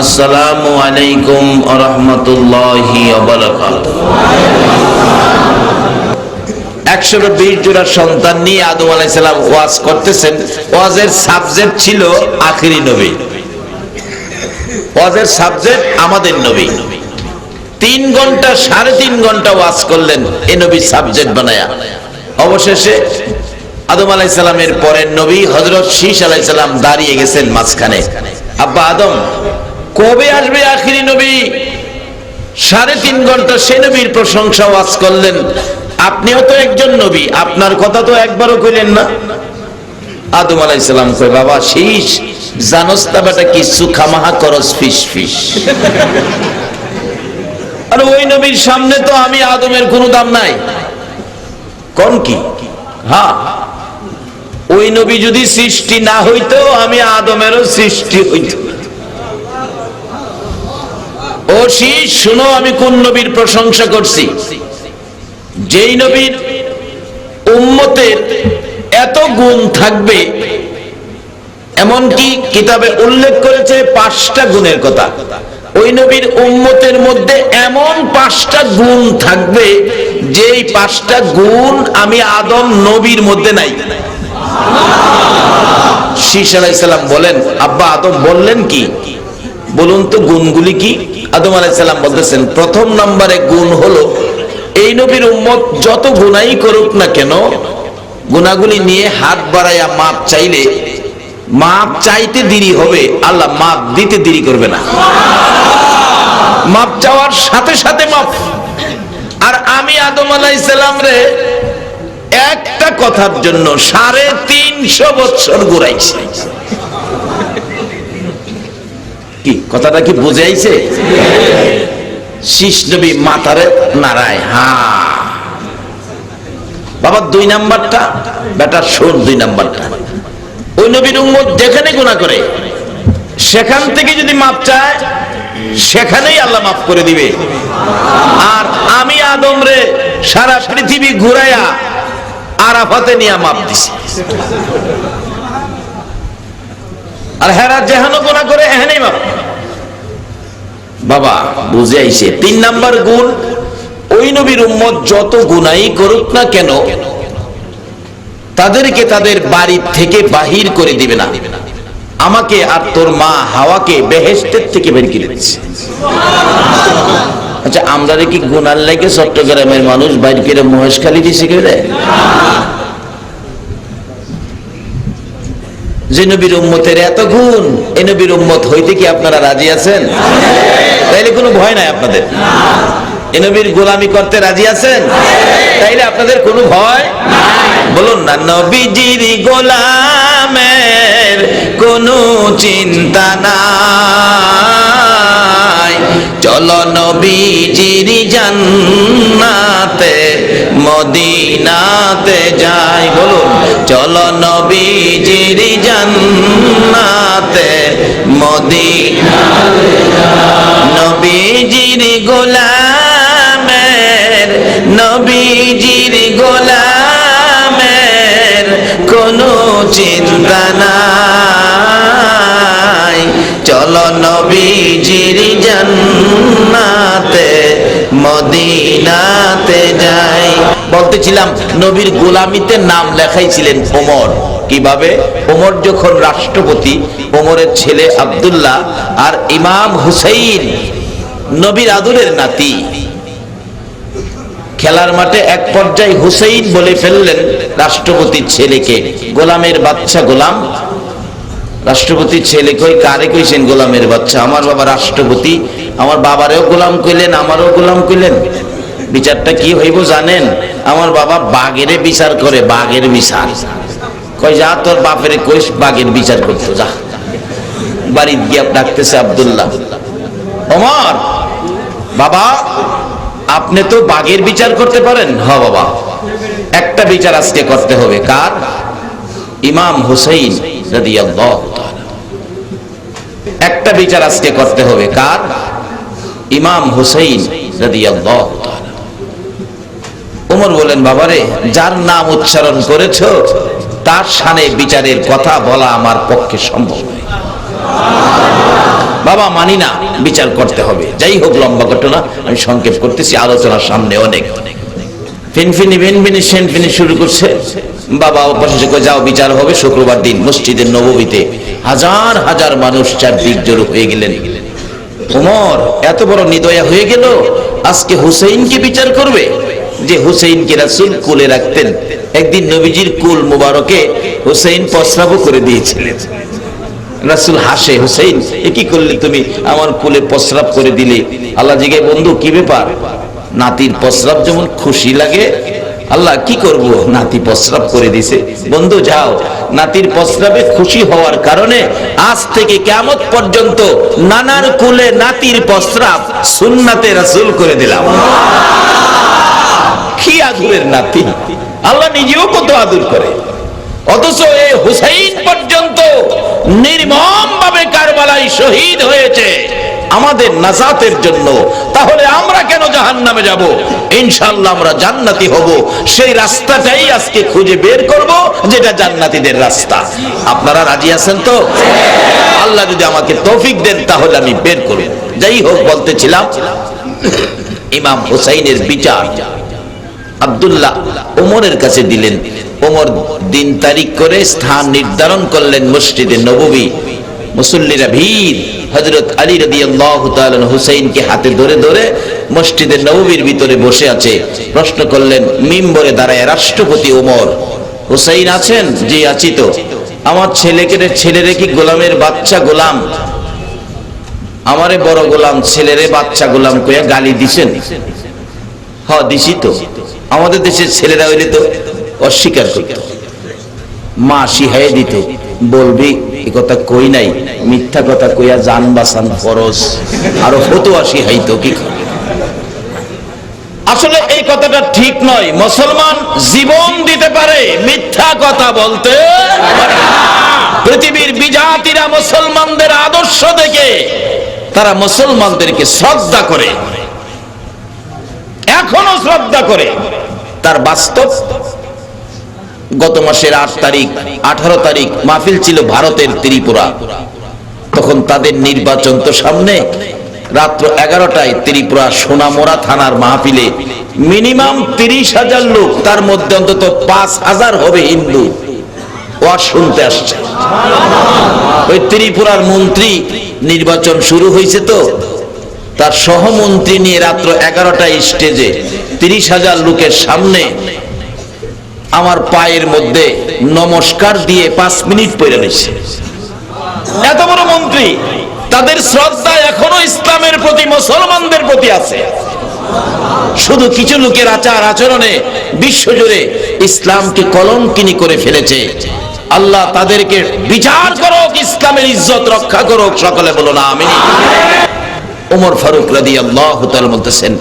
আসসালামু আলাইকুম ওয়া রাহমাতুল্লাহি ওয়া বারাকাতুহু। 120 জোড়া সন্তান নিয়ে আদম আলাইহিস সালাম ওয়াজ করতেছেন। ওয়াজের সাবজেক্ট ছিল আখিরি নবী। ওয়াজের সাবজেক্ট আমাদের নবী। 3 ঘন্টা 3.5 ঘন্টা ওয়াজ করলেন এই নবী সাবজেক্ট বানায়া। অবশেষে আদম আলাইহিস সালামের পরের নবী হযরত শীশ আলাইহিস সালাম দাঁড়িয়ে গেছেন মাঝখানে। আব্বা আদম, কবে আসবে আখিরি নবী? 3.5 ঘন্টা সে নবীর প্রশংসা ওয়াজ করলেন। আপনিও তো একজন নবী, আপনার কথা তো একবারও কইলেন না। আদম আলাইহিস সালাম কয়, বাবা শীশ, জানোস না বেটা কিছু খামাহা করস ফিস ফিস। আর ওই নবীর সামনে তো আমি আদমের কোনো দাম নাই। কোন কি? হ্যাঁ, ওই নবী যদি সৃষ্টি না হইতো আমি আদমেরও সৃষ্টি হইত। ও শীশ, শুনো আমি কোন নবীর প্রশংসা করছি। যেই নবীর উম্মতের এত গুণ থাকবে, এমনকি কিতাবে উল্লেখ করেছে 5টা গুণের কথা। ওই নবীর উম্মতের মধ্যে এমন 5টা গুণ থাকবে যেই 5টা গুণ আমি আদম নবীর মধ্যে নাই। শীশ আলাইহিস সালাম বলেন, আব্বা আদম বললেন কি? বলুন তো গুণগুলি কি? আদম আলাইহিস সালাম বলতেছেন, প্রথম নম্বরে গুণ হলো এই নবীর উম্মত যত গুনাহই করুক না কেন, গুনাহগুলি নিয়ে হাত বাড়াইয়া মাপ চাইলে মাপ চাইতে দেরি হবে, আল্লাহ মাপ দিতে দেরি করবে না। মাপ চাওয়ার সাথে সাথে মাপ। আর আমি আদম আলাইহিস সালাম রে একটা কথার জন্য 350 বছর ঘুরাইছি। কি কথাটা কি বুঝাইছে? শীষ নবী মাথারে নাড়ায়, হ্যাঁ বাবা। 2 নাম্বারটা বেটা শোন, 2 নাম্বারটা ওই নবীর উম্মত যেখানে গুনাহ করে সেখান থেকে যদি মাপ চায় সেখানেই আল্লাহ মাফ করে দিবে। আর আমি আদম রে সারা পৃথিবী ঘুরাইয়া আরাফাতে নিয়ে মাপ দিছি। আর হেরা যেহানো গুনাহ করে এখানেই মাপ। বাবা বুঝে আইছে। 3 নাম্বার গুণ, ওই নবীর উম্মত যত গুনাহই করুক না কেন তাদেরকে তাদের বাড়ি থেকে বাহির করে দিবে না। আমাকে আর তোর মা হাওয়াকে বেহেশতের থেকে বের করে দিচ্ছে। আচ্ছা, আমরা কি গুনার লাগে চট্টগ্রামের মানুষ বাইর করে মহেশখালী দিছে কেউ? যে নবীর উম্মতের এত গুণ, এই নবীর উম্মত হইতে কি আপনারা রাজি আছেন? তাইলে কোনো ভয় নাই আপনাদের। এই নবীর গোলামি করতে রাজি আছেন? তাইলে আপনাদের কোনো ভয় বলুন না। নবীজির গোলামের কোনো চিন্তা নাই, চলো নবীজির জান্নাতে মদিনাতে যাই। বলুন, চলো নবীজির জান্নাতে মদিনাতে যাই। নবীজির গোলামের, নবীজির গোলামের কোনো চিন্তা নাই, চলো নবীজির জান্নাতে মদিনাতে যাই। বলতেছিলাম নবীর গোলামিতে নাম লেখাইছিলেন ওমর। কিভাবে? ওমর যখন রাষ্ট্রপতি, ওমরের ছেলে আব্দুল্লাহ আর ইমাম হুসাইন নবীর আদরের নাতি, খেলার মাঠে এক পর্যায়ে হুসাইন বলে ফেললেন রাষ্ট্রপতির ছেলেকে, গোলামের বাচ্চা গোলাম। রাষ্ট্রপতির ছেলে কই, কারে কইছেন গোলামের বাচ্চা? আমার বাবা রাষ্ট্রপতি, আমার বাবারেও গোলাম কইলেন, আমারও গোলাম কইলেন। বিচারটা কি হইব জানেন? আমার বাবা বাঘেরে বিচার করে, বাঘের বিচার। কই, যা তোর বাপের কইস বাঘের বিচার করতো, যা। বাড়ি গিয়ে ডাকতেছে আব্দুল্লাহ, ওমর বাবা আপনি তো বাঘের বিচার করতে পারেন? হ্যাঁ বাবা, একটা বিচার আজকে করতে হবে। কার? ইমাম হুসাইন রাদিয়াল্লাহু তাআলা। একটা বিচার আজকে করতে হবে। কার? ইমাম হুসাইন রাদিয়াল্লাহু তাআলা। ওমর বলেন, বাবারে যার নাম উচ্চারণ করেছো তার শানে বিচারের কথা বলা আমার পক্ষে সম্ভব নয়। বাবা মানি না, বিচার করতে হবে। যাই হোক, লম্বা ঘটনা আমি সংক্ষেপ করতেছি, আলোচনার সামনে অনেক। ফিনফিনি ভিনভিনি সেনফিনি শুরু করছে। বাবা পাশে কই যাও, বিচার হবে শুক্রবার দিন মসজিদের নববীতে। হাজার হাজার মানুষ চারদিক জড়ো হয়ে গেলেন। ওমর এত বড় নিদয়া হয়ে গেল, আজকে হুসাইনকে বিচার করবে, যে হুসাইনকে রাসূল কোলে রাখতেন। একদিন নবীজির কুল মুবারকে হুসাইন প্রস্রাব করে দিয়েছিলেন। রাসূল হাসে, হুসাইন এ কি করলে তুমি, আমার কোলে প্রস্রাব করে দিলে? আল্লাহ জিজ্ঞাসা, বন্ধু কি ব্যাপার? নাতির প্রস্রাব যেমন খুশি লাগে, আল্লাহ কি করব, নাতি প্রস্রাব করে দিছে। বন্ধু যাও, নাতির প্রস্রাবে খুশি হওয়ার কারণে আজ থেকে কিয়ামত পর্যন্ত নানার কোলে নাতির প্রস্রাব সুন্নাতে রাসূল করে দিলাম। কি আদরের নাতি, আল্লাহ নিজেও কত আদর করে। অথচ এই হুসাইন পর্যন্ত নির্মম ভাবে কারবালায় শহীদ হয়েছে আমাদের নাজাতের জন্য। তাহলে আমরা কেন জাহান্নামে যাব? ইনশাআল্লাহ আমরা জান্নাতি হব। সেই রাস্তাটাই আজকে খুঁজে বের করব, যেটা জান্নাতীদের রাস্তা। আপনারা রাজি আছেন তো? আল্লাহ যদি আমাকে তৌফিক দেন তাহলে আমি বের করব। যাই হোক, বলতেছিলাম ইমাম হুসাইনের বিচার আব্দুল্লাহ ওমরের কাছে দিলেন। ওমর দিন তারিখ করে স্থান নির্ধারণ করলেন মসজিদে নববী। মুসল্লিরা ভিড়। হযরত আলী রাদিয়াল্লাহু তাআলা হুসাইনকে হাতে ধরে ধরে মসজিদে নববীর ভিতরে বসে আছে। প্রশ্ন করলেন মিম্বরে দাঁড়ায়, রাষ্ট্রপতি ওমর, হুসাইন আছেন? জি আছি। তো আমার ছেলেরে কি গোলামের বাচ্চা গোলাম, আমারে বড় গোলাম, ছেলেরে বাচ্চা গোলাম কইয়া গালি দিছেন? হ্যাঁ দিছি তো। আমাদের দেশের ছেলেরা হইলে তো অস্বীকার করত, মা শিখাই দিত, বলবি এই কথা কই নাই, মিথ্যা কথা কইয়া জান বাঁচান ফরজ, আরো ফতোয়া শিখাইতো। কি আসলে এই কথাটা ঠিক নয়। মুসলমান জীবন দিতে পারে, মিথ্যা কথা বলতে পারে না। পৃথিবীর বিজাতিরা মুসলমানদের আদর্শ দেখে তারা মুসলমানদেরকে শ্রদ্ধা করে, এখনো শ্রদ্ধা করে। তার বাস্তব গত মাসের 8 তারিখ 18 তারিখ মাহফিল ছিল ভারতের ত্রিপুরা। তখন তাদের নির্বাচন তো সামনে। রাত্র 11টায় ত্রিপুরা সোনামোড়া থানার মাহফিলে মিনিমাম 30,000 লোক, তার মধ্যে অন্তত 5,000 হবে হিন্দু, ওয়াজ শুনতে আসছে। ওই ত্রিপুরার মন্ত্রী, নির্বাচন শুরু হয়েছে তো, তার সহমন্ত্রী নিয়ে রাত্র 11টায় স্টেজে 30,000 লোকের সামনে আমার পায়ের মধ্যে নমস্কার দিয়ে 5 মিনিট পড়ে রয়েছে। এত বড় মন্ত্রী, তাদের শ্রদ্ধা এখনো ইসলামের প্রতি, মুসলমানদের প্রতি আছে। শুধু কিছু লোকের আচার আচরণে বিশ্বজুড়ে ইসলামকে কলঙ্কিনী করে ফেলেছে। আল্লাহ তাদেরকে বিচার করুক, ইসলামের ইজ্জত রক্ষা করুক। সকলে বলো না আমিন। ওমর ফারুক রাদিয়াল্লাহু তাআলা বলতেছেন,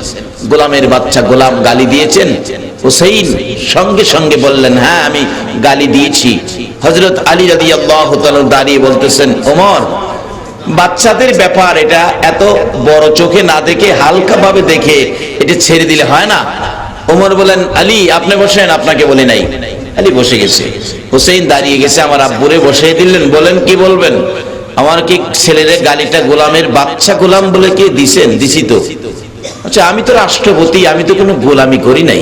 গোলামের বাচ্চা গোলাম গালি দিয়েছেন? হুসাইন সঙ্গে সঙ্গে বললেন, হ্যাঁ আমি গালি দিয়েছি। হযরত আলী রাদিয়াল্লাহু তাআলা দাঁড়িয়ে বলতেছেন, ওমর বাচ্চাদের ব্যাপার, এটা এত বড় চোখে না দেখে হালকা ভাবে দেখে এটা ছেড়ে দিলে হয় না? ওমর বলেন, আলী আপনি বসেন, আপনাকে বলি নাই। আলী বসে গেছে, হুসাইন দাঁড়িয়ে গেছে, আমার আব্বুরে বসিয়ে দিলেন। বলেন কি বলবেন? আমার কি ছেলের গালিটা গোলামের বাচ্চা গোলাম বলে কে দিছেন? দিছি তো। আচ্ছা আমি তো রাষ্ট্রপতি, আমি তো কোনো গোলামি করি নাই,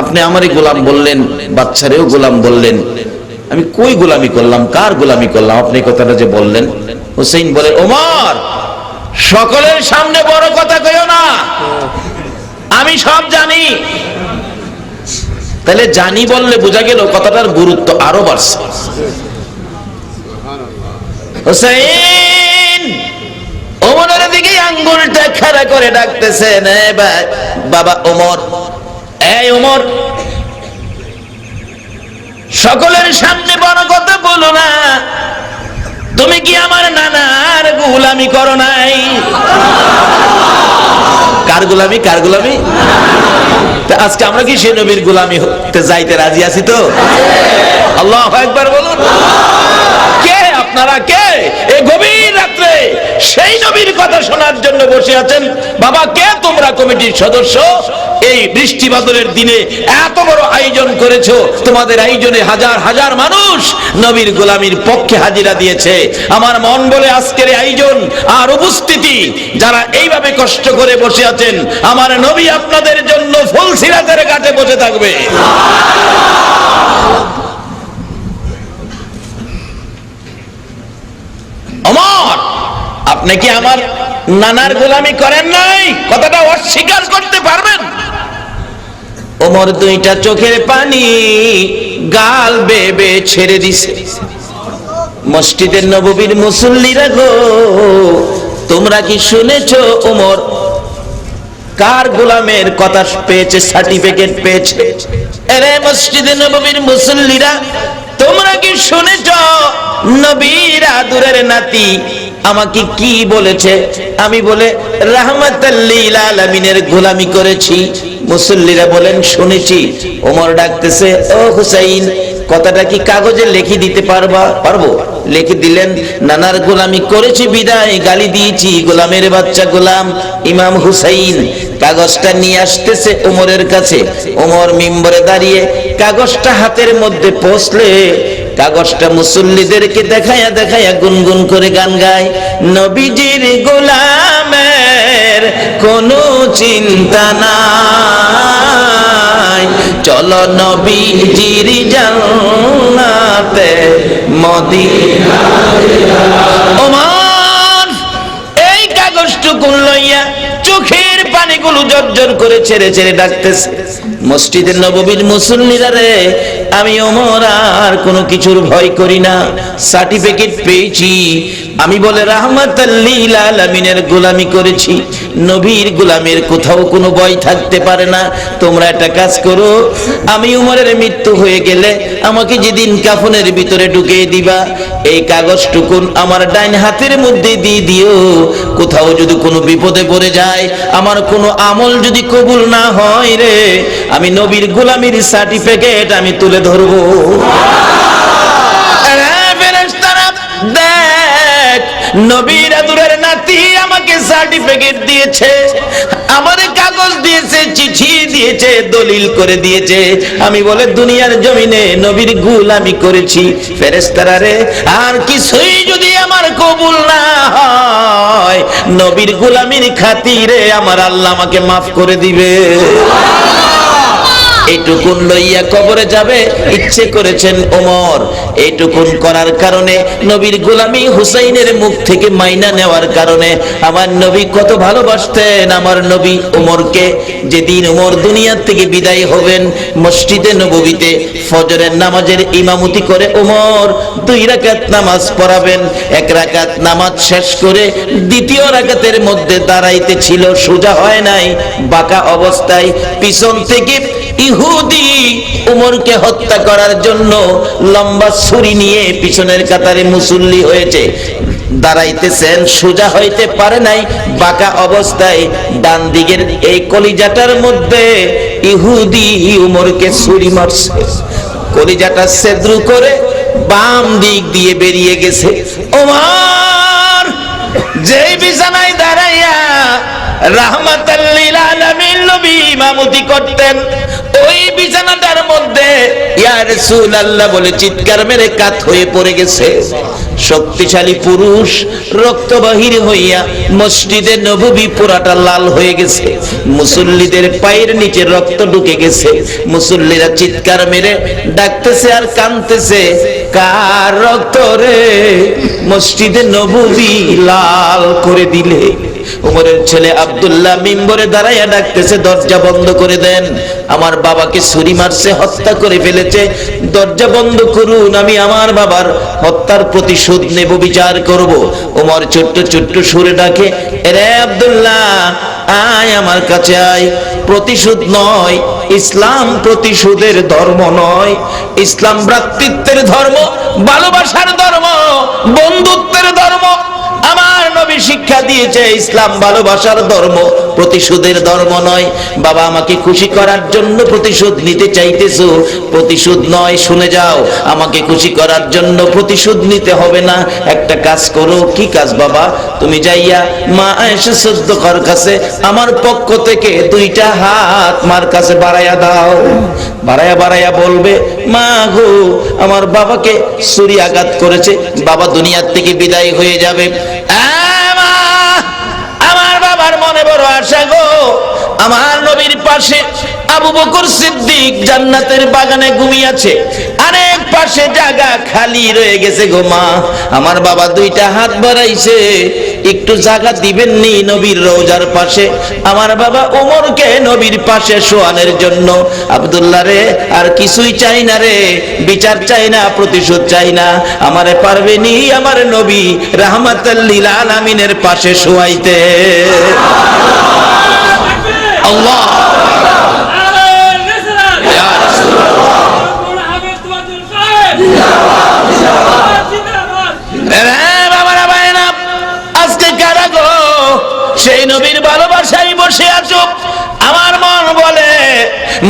আপনি আমারই গোলাম বললেন, বাচ্চারেও গোলাম বললেন, আমি কই গোলামি করলাম, কার গোলামি করলাম আপনি কথাটা যে বললেন? হুসাইন বলে, ওমর সকলের সামনে বড় কথা কইও না, আমি সব জানি। তাহলে জানি বললে বোঝা গেল কথাটার গুরুত্ব আরো বাড়ছে। হুসাইন ওমরের দিকে আঙ্গুলটা খাড়া করে ডাকতেছেন, বাবা ওমর, এই ওমর সকলের সামনে বড় কথা বলো না। তুমি কি আমার নানার গোলামি করো নাই? কার গোলামি? কার গোলামি? আজকে আমরা কি সে নবীর গোলামি হতে যাইতে রাজি আছি তো? আল্লাহু আকবার বলুন। কে আপনারা? কে এই গভীর রাত্রে সেই নবীর কথা শোনার জন্য বসে আছেন। বাবা কে তোমরা কমিটির সদস্য, এই বৃষ্টি বাদলের দিনে এত বড় আয়োজন করেছো, তোমাদের আয়োজনে হাজার হাজার মানুষ নবীর গোলামির পক্ষে হাজিরা দিয়েছে। আমার মন বলে আজকের আয়োজন আর উপস্থিতি যারা এইভাবে কষ্ট করে বসে আছেন, আমার নবী আপনাদের জন্য ফুলসিরাতের ঘাটে বসে থাকবে। ওমর, আপনি কি আমার নানার গোলামি করেন নাই? কথাটা অস্বীকার করতে পারবেন? ওমর দুইটা চোখের পানি গাল বেবে ছেড়ে দিছে। মসজিদের নববীর মুসল্লিরা গো, তোমরা কি শুনেছো ওমর কার গোলামের কথা পেয়েছে, সার্টিফিকেট পেয়েছে? আরে মসজিদের নববীর মুসল্লিরা, তোমরা কি শুনেছো নবীর আদরের নাতি আমাকে কি বলেছে? আমি বলে রাহমাতাল লিল আলামিনের গোলামি করেছি। মুসল্লিরা বলেন শুনেছি। ওমর ডাকতেছে, ও হুসাইন, কথাটা কি কাগজে লিখে দিতে পারবো? লিখে দিলেন, নানার গোলামি করেছি বিদায় গালি দিয়েছি, গোলামের বাচ্চা গোলাম ইমাম হুসাইন। কাগজটা নিয়ে আসতেছে ওমরের কাছে। ওমর মিম্বরে দাঁড়িয়ে কাগজটা হাতের মধ্যে পৌঁছলে কাগজটা মুসল্লিদেরকে দেখায়া দেখায়া গুনগুন করে গান গায়, নবীজির গোলামের কোনো চিন্তা নাই, চলো নবীজির জান্নাতে মদিনায়। ওমর এই কাগজটুকু লইয়া চোখের পানিগুলো জর্জর করে ছেড়ে ছেড়ে ডাকতেছে, মসজিদের নববীর মুসল্লিরা রে, আমি ওমর আর কোনো কিছুর ভয় করি না, সার্টিফিকেট পেয়েছি। আমি বলে রাহমাতাল লিল আলামিনের গোলামি করেছি, নবীর গোলামের কোথাও কোনো ভয় থাকতে পারে না। তোমরা একটা কাজ করো, আমি ওমরের মৃত্যু হয়ে গেলে আমাকে যেদিন কাফনের ভিতরে ঢুকিয়ে দিবা, এই কাগজটুকুন আমার ডাইন হাতের মধ্যে দিয়ে দিও। কোথাও যদি কোনো বিপদে পড়ে যায়, আমার কোনো আমল যদি কবুল না হয় রে, আমি নবীর গোলামির সার্টিফিকেট আমি তুলে ধরবো। দেখ, নবীর আদরের নাতি আমাকে সার্টিফিকেট দিয়েছে, আমার কাগজ দিয়েছে, চিঠি দিয়েছে, দলিল করে দিয়েছে। আমি বলে দুনিয়ার জমিনে নবীর গোলামি করেছি। ফেরেশতারা রে, আর কিছুই যদি আমার কবুল না হয়, নবীর গোলামির খাতিরে আমার আল্লাহ আমাকে মাফ করে দিবে। এইটুকুন লইয়া কবরে যাবে ইচ্ছে করেছেন ওমর। এইটুকুন করার কারণে, নবীর গোলামি হুসাইনের মুখ থেকে মাইনা নেওয়ার কারণে আমার নবী কত ভালোবাসতেন আমার নবী ওমরকে। যেদিন ওমর দুনিয়া থেকে বিদায় হবেন, মসজিদে নববীতে ফজরের নামাজের ইমামতি করে ওমর 2 রাকাত নামাজ পড়াবেন। 1 রাকাত নামাজ শেষ করে দ্বিতীয় রাকাতের মধ্যে দাঁড়াইতে ছিল, সোজা হয় নাই, বাঁকা অবস্থায় পিছন থেকে ইহুদি উমরকে হত্যা করার জন্য লম্বা ছুরি নিয়ে পিছনের কাতারে মুসল্লি হয়েছে, দাঁড়াইতেছেন, সোজা হইতে পারে নাই, বাঁকা অবস্থায় ডান দিকের এই কলিজাটার মধ্যে ইহুদি উমরকে ছুরি মারছে। কলিজাটা ছেদ্র করে বাম দিক দিয়ে বেরিয়ে গেছে। ওমর যেই বিছানায় দাঁড়াইয়া রাহমাতাল লিল আলামিন নবী ইমামতি করতেন, ওই বিছানাটার মধ্যে ইয়া রাসূলুল্লাহ বলে চিৎকার মেরে কাত হয়ে পড়ে গেছে। শক্তিশালী পুরুষ রক্ত বাহির হইয়া মসজিদে নববী পুরাটা লাল হয়ে গেছে, মুসল্লিদের পায়ের নিচে রক্ত ঢুকে গেছে। মুসল্লিরা চিৎকার মেরে ডাকতেছে আর কাঁদতেছে, কার রক্ত রে মসজিদে নববী লাল করে দিলে? ওমরের ছেলে আব্দুল্লাহ মিম্বরে দাঁড়াইয়া ডাকতেছে, দরজা বন্ধ করে দেন, আমার বাবাকে ছুরি মারছে, হত্যা করে ফেলেছে, দরজা বন্ধ করুন, আমি আমার বাবার হত্যার প্রতিশোধ নেব, বিচার করব। ওমর ছোট্ট ছোট্ট সুরে ডাকে, রে আব্দুল্লাহ আয় আমার কাছে আয়। প্রতিশোধ নয়, ইসলাম প্রতিশোধের ধর্ম নয়, ইসলাম ভ্রাতৃত্বের ধর্ম, ভালোবাসার ধর্ম, বন্ধুত্বের ধর্ম। আমার নবী শিক্ষা দিয়ে দিয়েছে ইসলাম ভালোবাসার ধর্ম, প্রতিশোধের ধর্ম নয়। বাবা আমাকে খুশি করার জন্য প্রতিশোধ নিতে চাইতেছো, প্রতিশোধ নয়, শুনে যাও, আমাকে খুশি করার জন্য প্রতিশোধ নিতে হবে না। একটা কাজ করো। কি কাজ বাবা? তুমি যাইয়া মা আয়েশা সিদ্দিকার কাছে আমার পক্ষ থেকে দুইটা হাত মার কাছে বাড়াইয়া দাও। বাড়াইয়া বলবে, মা গো, আমার বাবাকে ছুরি আঘাত করেছে, বাবা দুনিয়ার থেকে বিদায় হয়ে যাবে। আমার বাবার মনে বড় আশা গো, আমার নবীর পাশে আবু বকর সিদ্দিক জান্নাতের বাগানে ঘুমিয়েছে, আরেক পাশে জায়গা খালি রয়ে গেছে গো মা। আমার বাবা দুইটা হাত বাড়াইছে, একটু জায়গা দিবেন নি নবীর রওজার পাশে? আমার বাবা ওমরকে নবীর পাশে শোয়ানোর জন্য। আব্দুল্লাহ রে, আর কিছুই চাই না রে, বিচার চাই না, প্রতিশোধ চাই না, আমারে পারবে নি আমার নবী রাহমাতাল লিল আলামিনের পাশে শোয়াইতে। আল্লাহ আজকে কারা গো সেই নবীর ভালোবাসায় বসে আছো? আমার মন বলে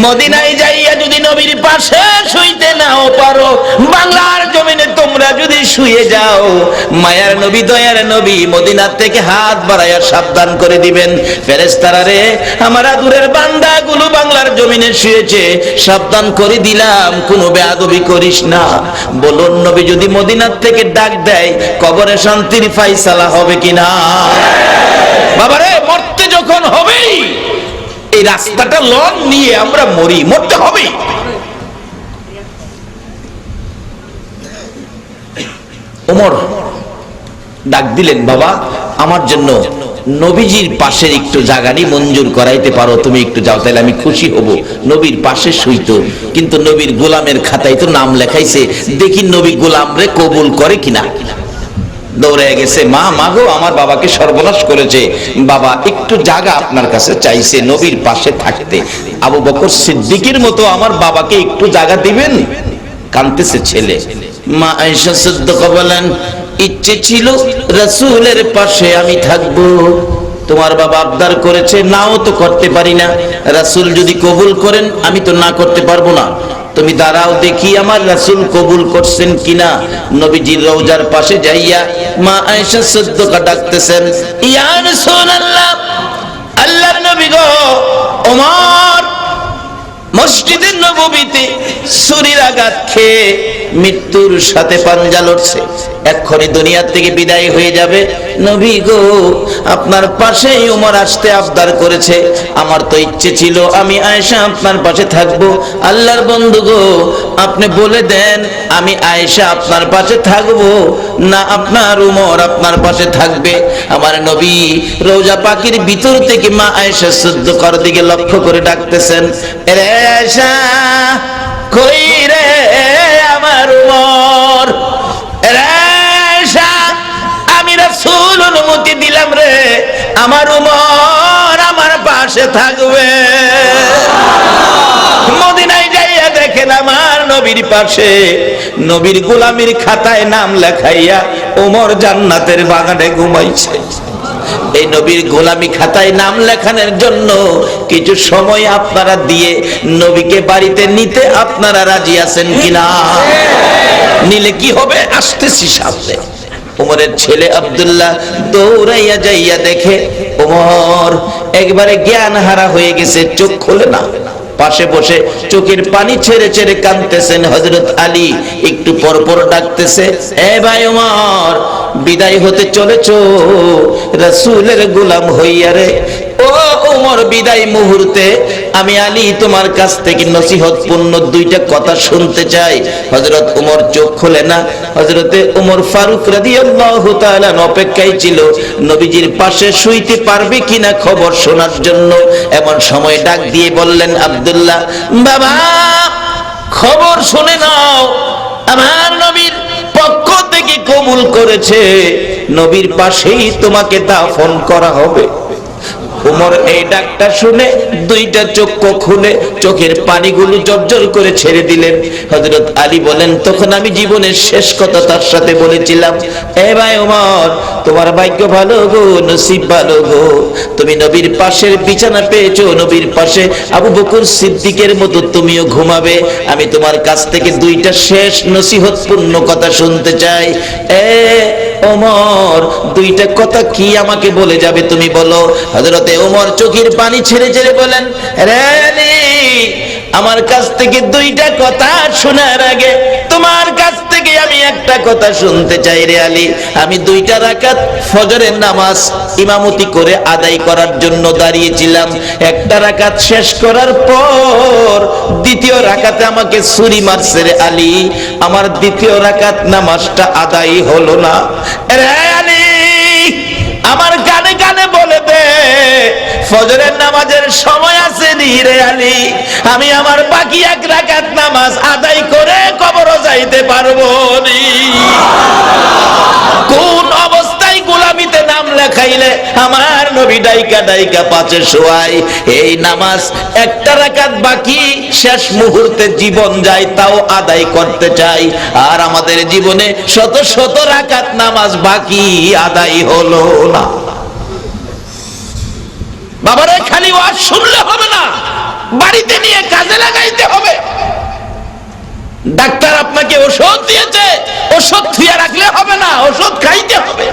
মদিনায় যাইয়া যদি নবীর পাশে শুইতে নাও পারো, বাংলার জমিনে তোমরা যদি শুয়ে যাও, মায়ার নবী দয়ার নবী মদিনার থেকে হাত বাড়াইয়া সাবধান করে দিবেন, ফেরেশতারা রে, আমার আদুরের বান্দাগুলো বাংলার জমিনে শুয়েছে, সাবধান করে দিলাম, কোনো বেয়াদবি করিস না। বলুন নবী যদি মদিনার থেকে ডাক দেয়, কবরে শান্তির ফায়সালা হবে কিনা? বাবারে, মরতে যখন হবেই, এই রাস্তাটা লং নিয়ে আমরা মরি, মরতে হবে। ওমর ডাক দিলেন, বাবা আমার জন্য নবীজির পাশের একটু জায়গানি মঞ্জুর করাইতে পারো, তুমি একটু যাও, তাহলে আমি খুশি হব। নবীর পাশে শুইতো, কিন্তু নবীর গোলামের খাতায় তো নাম লেখাইছে, দেখি নবী গোলাম রে কবুল করে কিনা। দৌড়ে গেছে, মা গো, আমার বাবাকে সর্বনাশ করেছে, বাবা একটু জায়গা আপনার কাছে চাইছে নবীর পাশে থাকতে। আবু বকর সিদ্দিকের মতো আমার বাবাকে একটু জায়গা দিবেন? কাঁদতেছে ছেলে। মা আয়েশা সিদ্দিকা বলেন, ইচ্ছে ছিল রাসূলের পাশে আমি থাকবো, তোমার বাবা আবদার করেছে, নাও তো করতে পারি না, রাসূল যদি কবুল করেন আমি তো না করতে পারবো না, তুমি দাঁড়াও দেখি আমার রাসূল কবুল করছেন কিনা। নবীজির রওজার পাশে যাইয়া মা আয়েশা সিদ্দিকা ডাকতেছেন, ইয়া রাসূলুল্লাহ, আল্লাহর নবী গো, ওমর মসজিদে নববীতে ছুরির আঘাত খেয়ে মৃত্যুর সাথে পাঞ্জা লড়ছে, এক্ষুনি দুনিয়া থেকে বিদায় হয়ে যাবে। নবী গো, আপনার পাশে ওমর আসতে আবদার করেছে, আমার তো ইচ্ছে ছিল আমি আয়েশা আপনার পাশে থাকবো। আল্লাহর বন্ধু গো, আপনি বলে দেন আমি আয়েশা আপনার পাশে থাকবো না আপনার ওমর আপনার পাশে থাকবে? আমার নবী রওজা পাকের ভিতর থেকে মা আয়েশা সিদ্দিকার দিকে লক্ষ্য করে ডাকতেছেন, রে আয়েশা, কই রে আমার ওমর? রে আয়েশা, আমি রাসূল অনুমতি দিলাম রে, আমার ওমর আমার পাশে থাকবে। মদিনায় যাইয়া দেখেন আমার নবীর পাশে নবীর গোলামির খাতায় নাম লেখাইয়া ওমর জান্নাতের বাগানে ঘুমাইছে। এই নবীর গোলামি খাতায় নাম লেখানোর জন্য কিছু সময় আপনারা দিয়ে নবীকে বাড়িতে নিতে আপনারা রাজি আছেন কিনা? নিলে কি হবে? আসতেছি সামনে। ওমরের ছেলে আব্দুল্লাহ দৌড়াইয়া যাইয়া দেখে ওমর একবারে জ্ঞান হারা হয়ে গেছে, চোখ খোলে না, পাশে বসে চোখের পানি ছেড়ে ছেড়ে কাঁদতেছেন। হযরত আলী একটু পর পর ডাকতেছে, এ ভাই ওমর, বিদায় হতে চলেছো রাসূলের গোলাম হইয়া রে। ও ওমর, বিদায় মুহূর্তে আমি আলী তোমার কাছ থেকে নসিহতপূর্ণ দুইটা কথা শুনতে চাই। হযরত ওমর চোখ খোলে না। হযরতে ওমর ফারুক রাদিয়াল্লাহু তাআলা অপেক্ষায় ছিল নবীজির পাশে শুইতে পারবে কিনা খবর শোনার জন্য। এমন সময় ডাক দিয়ে বললেন, আব্দুল্লাহ বাবা, খবর শুনে নাও, আমার নবীর পক্ষ থেকে কবুল করেছে, নবীর পাশেই তোমাকে দাফন করা হবে। ওমর এই ডাকটা শুনে দুইটা চক্ষু খুলে চোখের পানিগুলো জর্জর করে ছেড়ে দিলেন। হযরত আলী বলেন, তখন আমি জীবনের শেষ কথা তার সাথে বলেছিলাম, এ ভাই ওমর, তোমার ভাগ্য ভালো গো, নসিব ভালো গো, তুমি নবীর পাশের বিছানা পেয়েছো, নবীর পাশে আবু বকর সিদ্দিকের মতো তুমিও ঘুমাবে। আমি তোমার কাছ থেকে দুইটা শেষ নসিহতপূর্ণ কথা শুনতে চাই। এ ওমর, দুইটা কথা কি আমাকে বলে যাবে, তুমি বলো। হযরতে ওমর চোখের পানি ছেড়ে ছেড়ে বলেন, রে আলী, আমার কাছ থেকে দুইটা কথা শোনার আগে তোমার কাছ থেকে আমি একটা কথা শুনতে চাই রে আলী। আমি দুইটা রাকাত ফজরের নামাজ ইমামতি করে আদায় করার জন্য দাঁড়িয়েছিলাম। একটা রাকাত শেষ করার পর দ্বিতীয় রাকাতে আমাকে ছুরি মারছে রে আলী, আমার দ্বিতীয় রাকাত নামাজটা আদায় হলো না। রে আলী, আমার কানে কানে বলে দে, ফজরের নামাজের সময় আছে নি রে আলী, আমি আমার বাকি এক রাকাত নামাজ আদায় করে কবরে যাইতে পারবো নি। কোন অবস্থায় গোলামিতে নাম লেখাইলে আমার নবী ডাইকা ডাইকা পাশে শোয়ায়, এই নামাজ একটা রাকাত বাকি, শেষ মুহূর্তে জীবন যায় তাও আদায় করতে চাই, আর আমাদের জীবনে শত শত রাকাত নামাজ বাকি আদায় হলো না। বাবারে, খালি ওয়াজ শুনলে হবে না, বাড়িতে নিয়ে কাজে লাগাইতে হবে। ডাক্তার আপনাকে ওষুধ দিয়েছে, ওষুধ খেয়ে রাখলে হবে না, ওষুধ খাইতে হবে।